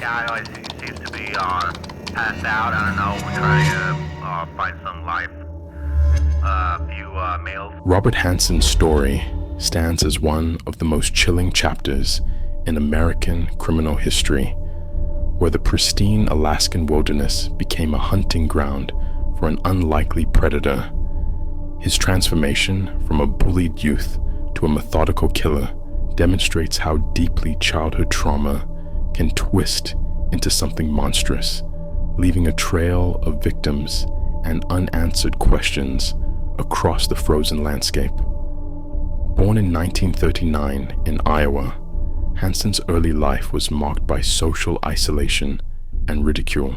guy seems to be passed out. I don't know. We're trying to find some life. A few males. Robert Hansen's story stands as one of the most chilling chapters in American criminal history, where the pristine Alaskan wilderness became a hunting ground for an unlikely predator. His transformation from a bullied youth to a methodical killer demonstrates how deeply childhood trauma can twist into something monstrous, leaving a trail of victims and unanswered questions across the frozen landscape. Born in 1939 in Iowa, Hansen's early life was marked by social isolation and ridicule.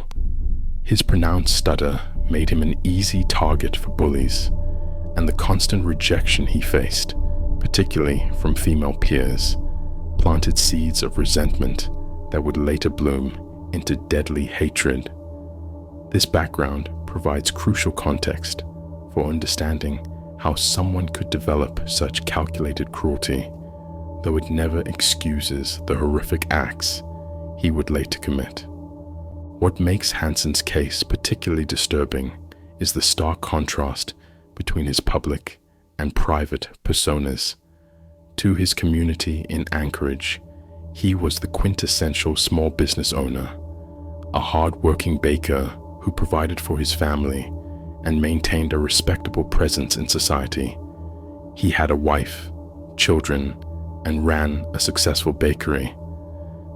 His pronounced stutter made him an easy target for bullies, and the constant rejection he faced, particularly from female peers, planted seeds of resentment that would later bloom into deadly hatred. This background provides crucial context for understanding how someone could develop such calculated cruelty, though it never excuses the horrific acts he would later commit. What makes Hansen's case particularly disturbing is the stark contrast between his public and private personas. To his community in Anchorage, he was the quintessential small business owner, a hard-working baker who provided for his family and maintained a respectable presence in society. He had a wife, children, and ran a successful bakery.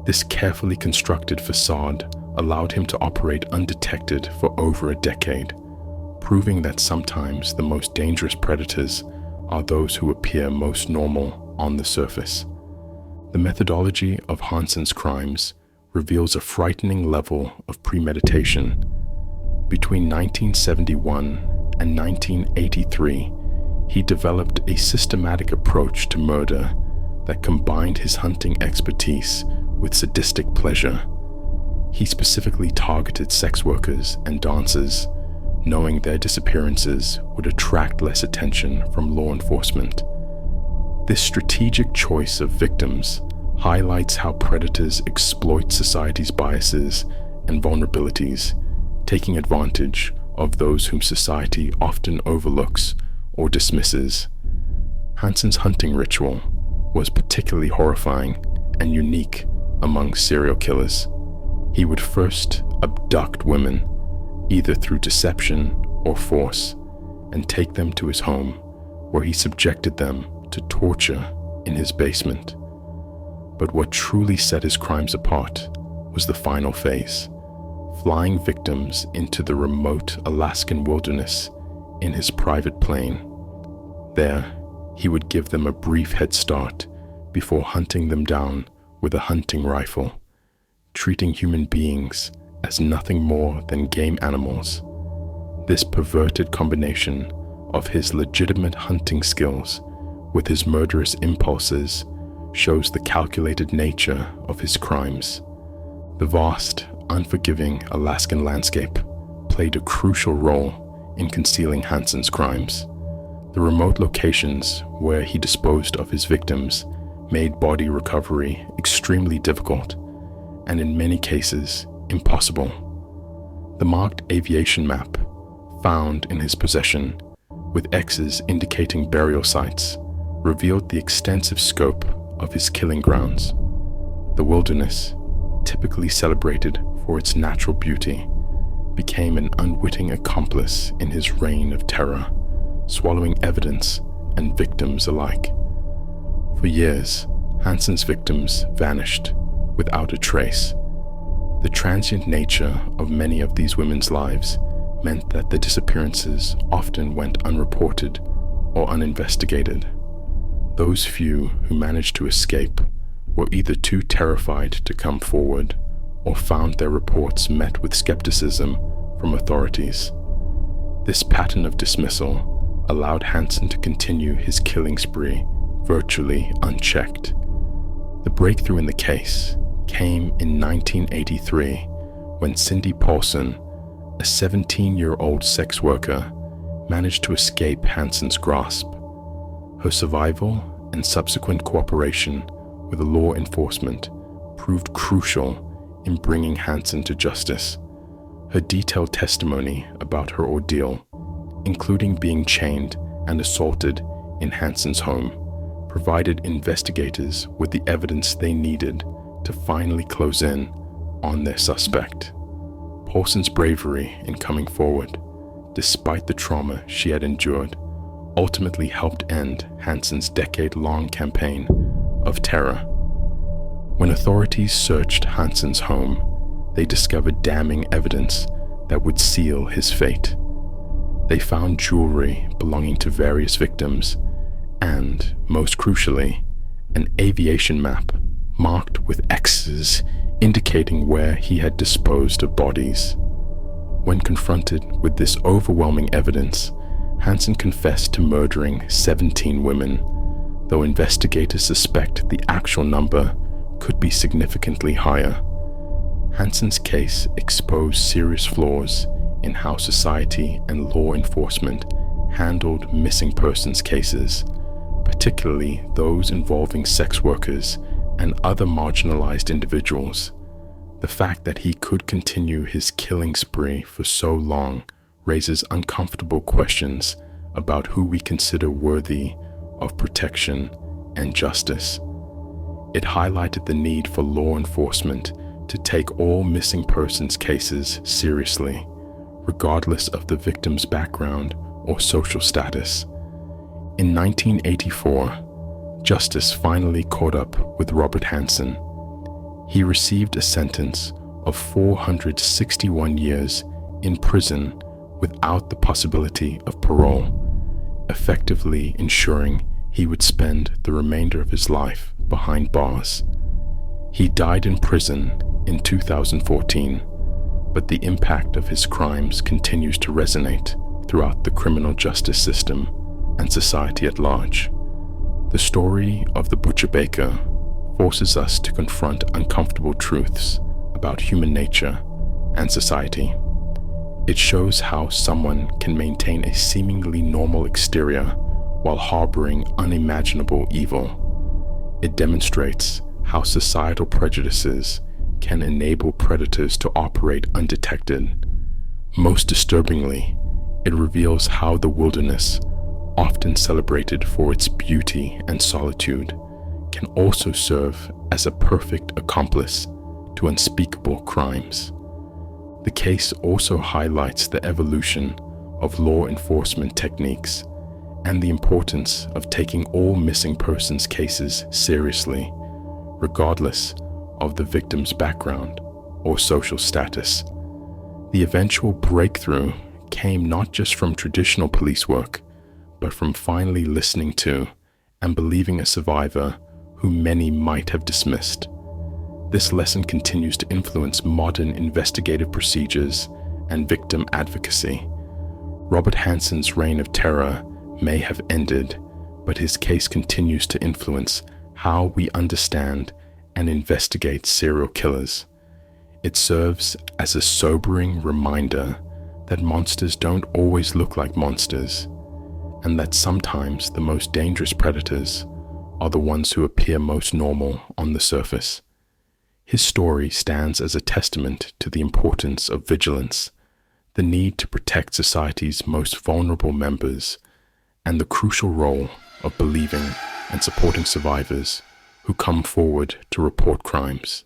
This carefully constructed facade allowed him to operate undetected for over a decade, proving that sometimes the most dangerous predators are those who appear most normal on the surface. The methodology of Hansen's crimes reveals a frightening level of premeditation. Between 1971 and 1983, he developed a systematic approach to murder that combined his hunting expertise with sadistic pleasure. He specifically targeted sex workers and dancers, knowing their disappearances would attract less attention from law enforcement. This strategic choice of victims highlights how predators exploit society's biases and vulnerabilities, taking advantage of those whom society often overlooks or dismisses. Hansen's hunting ritual was particularly horrifying and unique among serial killers. He would first abduct women, either through deception or force, and take them to his home, where he subjected them to torture in his basement. But what truly set his crimes apart was the final phase, flying victims into the remote Alaskan wilderness in his private plane. There, he would give them a brief head start before hunting them down with a hunting rifle, treating human beings as nothing more than game animals. This perverted combination of his legitimate hunting skills with his murderous impulses shows the calculated nature of his crimes. The vast, unforgiving Alaskan landscape played a crucial role in concealing Hansen's crimes. The remote locations where he disposed of his victims made body recovery extremely difficult, and in many cases, impossible. The marked aviation map found in his possession, with X's indicating burial sites, revealed the extensive scope of his killing grounds. The wilderness, typically celebrated for its natural beauty, became an unwitting accomplice in his reign of terror, swallowing evidence and victims alike. For years, Hansen's victims vanished without a trace. The transient nature of many of these women's lives meant that the disappearances often went unreported or uninvestigated. Those few who managed to escape were either too terrified to come forward or found their reports met with skepticism from authorities. This pattern of dismissal allowed Hansen to continue his killing spree virtually unchecked. The breakthrough in the case came in 1983 when Cindy Paulson, a 17-year-old sex worker, managed to escape Hansen's grasp. Her survival and subsequent cooperation with law enforcement proved crucial in bringing Hansen to justice. Her detailed testimony about her ordeal, including being chained and assaulted in Hansen's home, provided investigators with the evidence they needed to finally close in on their suspect. Paulson's bravery in coming forward, despite the trauma she had endured, ultimately helped end Hansen's decade-long campaign of terror. When authorities searched Hansen's home, they discovered damning evidence that would seal his fate. They found jewelry belonging to various victims and, most crucially, an aviation map marked with X's indicating where he had disposed of bodies. When confronted with this overwhelming evidence, Hansen confessed to murdering 17 women, though investigators suspect the actual number could be significantly higher. Hansen's case exposed serious flaws in how society and law enforcement handled missing persons cases, particularly those involving sex workers and other marginalized individuals. The fact that he could continue his killing spree for so long raises uncomfortable questions about who we consider worthy of protection and justice. It highlighted the need for law enforcement to take all missing persons cases seriously, regardless of the victim's background or social status. In 1984, justice finally caught up with Robert Hansen. He received a sentence of 461 years in prison without the possibility of parole, effectively ensuring he would spend the remainder of his life behind bars. He died in prison in 2014, but the impact of his crimes continues to resonate throughout the criminal justice system and society at large. The story of the Butcher Baker forces us to confront uncomfortable truths about human nature and society. It shows how someone can maintain a seemingly normal exterior while harboring unimaginable evil. It demonstrates how societal prejudices can enable predators to operate undetected. Most disturbingly, it reveals how the wilderness, often celebrated for its beauty and solitude, can also serve as a perfect accomplice to unspeakable crimes. The case also highlights the evolution of law enforcement techniques and the importance of taking all missing persons cases seriously, regardless of the victim's background or social status. The eventual breakthrough came not just from traditional police work, but from finally listening to and believing a survivor who many might have dismissed. This lesson continues to influence modern investigative procedures and victim advocacy. Robert Hansen's reign of terror may have ended, but his case continues to influence how we understand and investigate serial killers. It serves as a sobering reminder that monsters don't always look like monsters, and that sometimes the most dangerous predators are the ones who appear most normal on the surface. His story stands as a testament to the importance of vigilance, the need to protect society's most vulnerable members, and the crucial role of believing and supporting survivors who come forward to report crimes.